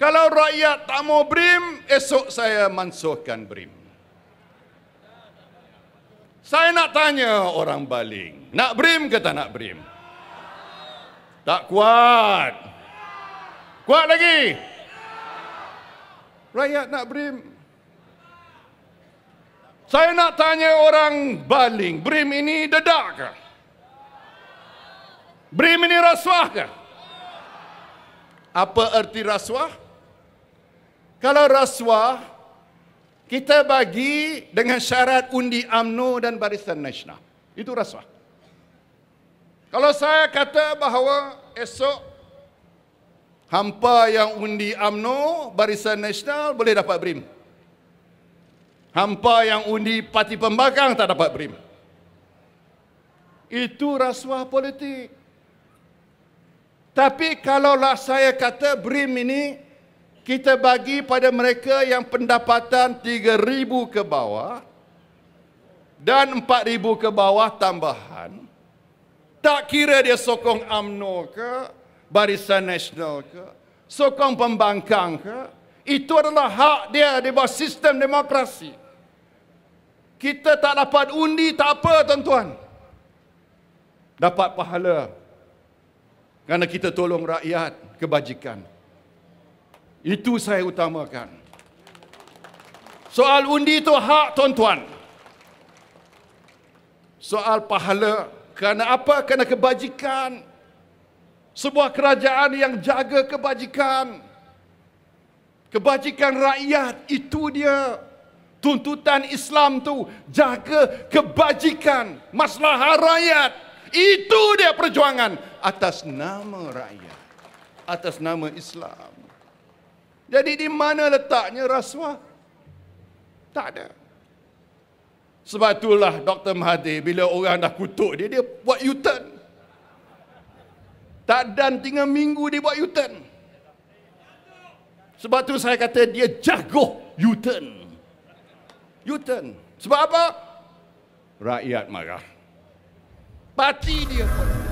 Kalau rakyat tak mau BRIM, esok saya mansuhkan BRIM. Saya nak tanya orang Baling, nak BRIM ke tak nak BRIM? Tak kuat. Kuat lagi. Rakyat nak BRIM. Saya nak tanya orang Baling, BRIM ini dedak ke? BRIM ini rasuah ke? Apa erti rasuah? Kalau rasuah, kita bagi dengan syarat undi UMNO dan Barisan Nasional. Itu rasuah. Kalau saya kata bahawa esok hampa yang undi UMNO, Barisan Nasional boleh dapat BRIM. Hampa yang undi Parti Pembangkang tak dapat BRIM. Itu rasuah politik. Tapi kalaulah saya kata BRIM ini kita bagi pada mereka yang pendapatan 3,000 ke bawah dan 4,000 ke bawah tambahan. Tak kira dia sokong UMNO ke, Barisan Nasional ke, sokong pembangkang ke, itu adalah hak dia di bawah sistem demokrasi. Kita tak dapat undi, tak apa tuan-tuan. Dapat pahala. Kerana kita tolong rakyat, kebajikan. Itu saya utamakan. Soal undi itu hak tuan-tuan. Soal pahala. Kerana apa? Kerana kebajikan. Sebuah kerajaan yang jaga kebajikan. Kebajikan rakyat, itu dia. Tuntutan Islam tu jaga kebajikan, maslahat rakyat. Itu dia perjuangan atas nama rakyat, atas nama Islam. Jadi di mana letaknya rasuah? Tak ada. Sebab itulah Dr. Mahathir bila orang dah kutuk dia, dia buat U-turn. Tak dan 3 minggu dia buat U-turn. Sebab tu saya kata dia jago U-turn. U-turn. Sebab apa? Rakyat marah. Parti dia pun.